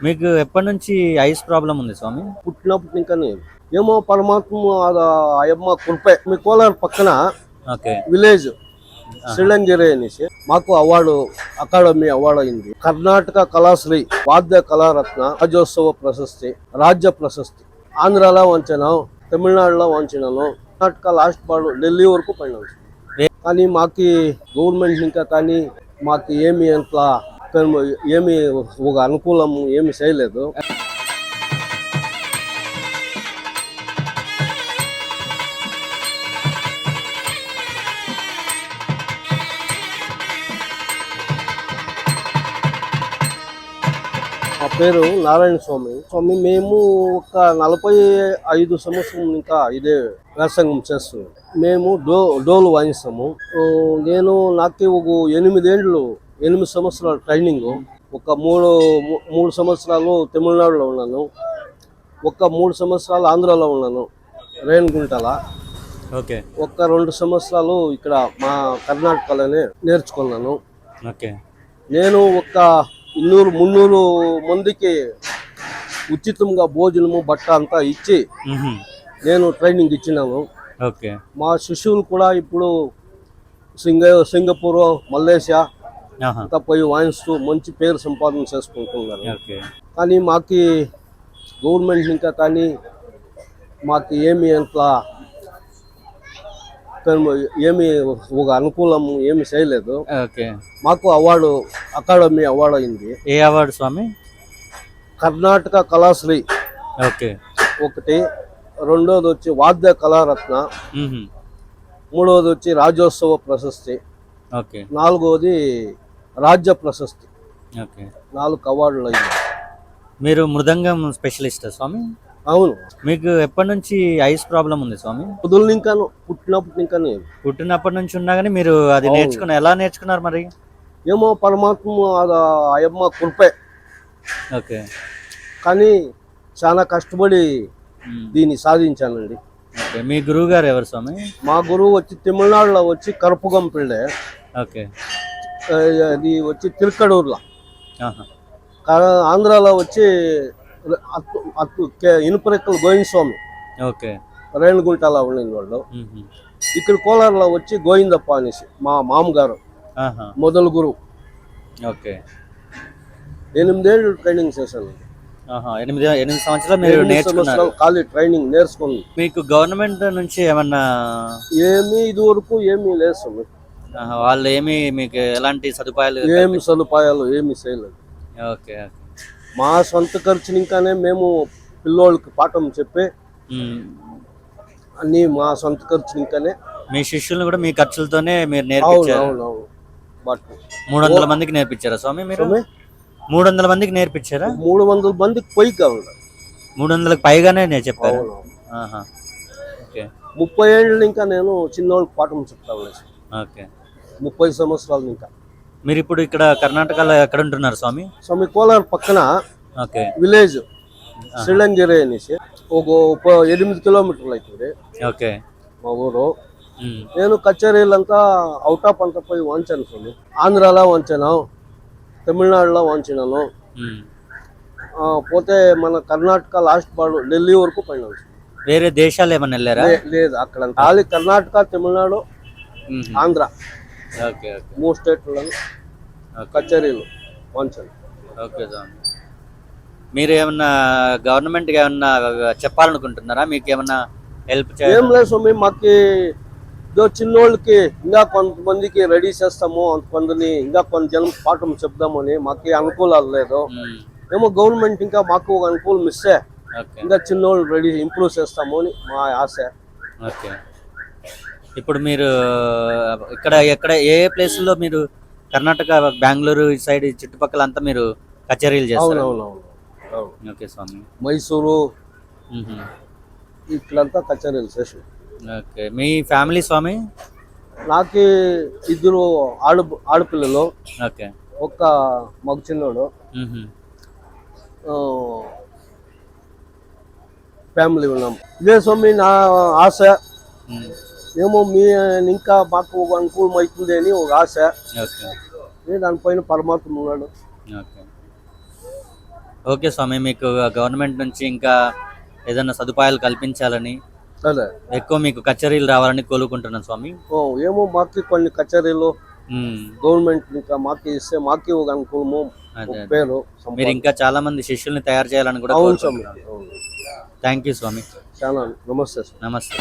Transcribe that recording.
మీకు ఎప్పటి నుంచి ఐస్ ప్రాబ్లం ఉంది స్వామి? పుట్టినప్పటి ఇంకా నేను ఏమో పరమాత్మ అయ్యమ్మ కృపే. మీ కోలార్ పక్కన ఓకే. విలేజ్ ఆహా. శ్రీలంగిరి అనేసి మాకు అవార్డు, అకాడమీ అవార్డు అయింది. కర్ణాటక కళాశ్రీ, వాద్య కళారత్న, రాజ్యోత్సవ ప్రశస్తి, రాజ్య ప్రశస్తి. ఆంధ్రాలో వంచినాం, తమిళనాడులో వంచినాను, కర్ణాటక లాస్ట్ బాడు ఢిల్లీ వరకు పైన. కానీ మాకు గవర్నమెంట్ ఇంకా కానీ మాకు ఏమి అట్లా ఏమి ఒక అనుకూలం ఏమి చేయలేదు. మా పేరు నారాయణ స్వామి. మేము ఒక 45 సంవత్సరం ఇంకా ఇదే వ్యాసంగం చేస్తున్నాం. మేము డోలు వాయిస్తాము. నాకు ఒక 8 సంవత్సరాల ట్రైనింగ్. ఒక మూడు సంవత్సరాలు తమిళనాడులో ఉన్నాను, ఒక 3 సంవత్సరాలు ఆంధ్రాలో ఉన్నాను రేణిగుంటల. ఓకే. ఒక 2 సంవత్సరాలు ఇక్కడ మా కర్ణాటకలోనే నేర్చుకున్నాను. ఓకే. నేను ఒక 200-300 మందికి ఉచితంగా భోజనము బట్ట అంతా ఇచ్చి నేను ట్రైనింగ్ ఇచ్చినాను. ఓకే. మా శిష్యులు కూడా ఇప్పుడు సింగపూర్, మలేషియా అంతా పోయి వాయిస్తూ మంచి పేరు సంపాదన చేసుకుంటున్నారు. కానీ మాకు గవర్నమెంట్ ఇంకా కానీ మాకు ఏమి అట్లా ఏమి ఒక అనుకూలం ఏమి చేయలేదు. మాకు అవార్డు, అకాడమీ అవార్డు అయింది. ఏ అవార్డు స్వామి? కర్ణాటక కళాశ్రీ ఒకటి, రెండోది వచ్చి వాద్య కళారత్న, మూడోది వచ్చి రాజ్యోత్సవ ప్రశస్తి, నాలుగోది రాజ్య ప్రశస్తి. 4 అవార్డులు అయింది. మీరు మృదంగం స్పెషలిస్ట్ స్వామి? అవును. మీకు ఎప్పటి నుంచి ఐస్ ప్రాబ్లం ఉంది స్వామి? పుట్టినప్పటి నుంచి ఉన్నా కానీ మీరు అది ఎలా నేర్చుకున్నారు మరి? ఏమో పరమాత్మ అయ్యమ్మ కృపే. ఓకే. కానీ చాలా కష్టపడి దీన్ని సాధించానండి. మీ గురువు గారు ఎవరు స్వామి? మా గురువు వచ్చి తమిళనాడులో వచ్చి కరుపుగం పిళ్ళే. ఓకే. అది వచ్చి తిరుక్కడూరులో. ఆంధ్రాలో వచ్చి ఇనుపరెక్కల గోవింద స్వామి. ఓకే. రేణిగుంటలో ఉండింది వాళ్ళు. ఇక్కడ కోలార్లో వచ్చి గోవిందప్ప అనేసి మా మామగారు మొదలు గురువు. ఓకే. 8 ఏళ్ళు ట్రైనింగ్ చేశాను. 8 సంవత్సరాలు మీరు నేర్చుకున్నారు. ఖాళీ ట్రైనింగ్ నేర్చుకున్నాను. మీకు గవర్నమెంట్ నుంచి ఏమన్నా ఇది వరకు ఏమీ లేదు. వాళ్ళు మీకు ఎలాంటి సదుపాయాలు ఏమి చేయలేదు. ఓకే. మా సొంత ఖర్చుని ఇంకానే మేము పిల్లోళ్ళకి పాఠం చెప్పి అన్ని మా సొంత ఖర్చుని ఇంకానే. మీ శిష్యులను కూడా మీ ఖర్చులతోనే మీరు నేర్పించారు? 300 మందికి నేర్పించారా స్వామి మీరు? 300 మందికి నేర్పించారా? 300 మందికి పోయి కావాలి. 300కి పైగానే నేను చెప్పాను. 30 ఏళ్ళు ఇంకా నేను చిన్నోళ్ళకి పాఠం చెప్తాను. ఓకే. 30 సంవత్సరాలు ఇంకా. మీరు ఇప్పుడు ఇక్కడ కర్ణాటకలో ఎక్కడ ఉంటున్నారు స్వామి? కోలార్ పక్కన విలేజ్ శ్రీలంగిరి అనేసి ఒక 8 కిలోమీటర్లు అవుతుంది. ఓకే. మా ఊరు. నేను కచేరీలంతా అవుట్ ఆఫ్ అంతా పోయి వంచాను స్వామి. ఆంధ్రాలో వంచాను, తమిళనాడులో వంచినాను, పోతే మన కర్ణాటక లాస్ట్ బాడు ఢిల్లీ వరకు పైన. వేరే దేశాలు ఏమన్నా వెళ్ళారా? లేదు, అక్కడ ఖాళీ కర్ణాటక, తమిళనాడు, ఆంధ్ర 3 స్టేట్లలో కచేరీలు వంచాను. ఓకే స్వామి. మీరు ఏమన్నా గవర్నమెంట్ ఏమన్నా చెప్పాలనుకుంటున్నారా? మీకు ఏమన్నా హెల్ప్ ఏం లేదు స్వామి. మాకు చిన్నోళ్ళకి ఇంకా కొంతమందికి రెడీ చేస్తాము, కొంతమందిని ఇంకా కొంత జనం పాఠం చెప్దామని మాకు అనుకూలాలు లేదు. ఏమో గవర్నమెంట్ ఇంకా మాకు ఒక అనుకూలం ఇస్తే ఇంకా చిన్నోళ్ళు రెడీ ఇంప్రూవ్ చేస్తాము అని మా ఆశ. ఓకే. ఇప్పుడు మీరు ఎక్కడ ఏ ప్లేస్లో మీరు కర్ణాటక, బెంగళూరు సైడ్ చుట్టుపక్కల అంతా మీరు కచేరీలు చేస్తారు? ఓకే స్వామి. మైసూరు ఇట్లంతా కచేరీలు చేసి. ఓకే. మీ ఫ్యామిలీ స్వామి? నాకు 2 ఆడపిల్లలు, ఓకే, ఒక మగ చిన్నోడు. ఫ్యామిలీ ఉన్నాం. ఇదే స్వామి నా ఆశ. ఏమో మీ ఇంకా మాకు అనుకూలం అవుతుంది అని ఒక ఆశ. దానిపైన పరమాత్మ ఉన్నాడు. ఓకే స్వామి, మీకు గవర్నమెంట్ నుంచి ఇంకా ఏదైనా సదుపాయాలు కల్పించాలని, అదే ఎక్కువ మీకు కచేరీలు రావాలని కోరుకుంటున్నాను స్వామి. ఏమో మాకు కొన్ని కచేరీలు ఉమ్, గవర్నమెంట్ ఇంకా మాకు ఇస్తే మాకు ఒక అనుకూలము, అదే ఒక అదే. పేరు మీరు ఇంకా చాలా మంది శిష్యుల్ని తయారు చేయాలని కూడా అవును స్వామి. కోరుకుంటున్నాను. అవును. థ్యాంక్ యూ స్వామి. చాలా నమస్తే స్వామి. నమస్తే.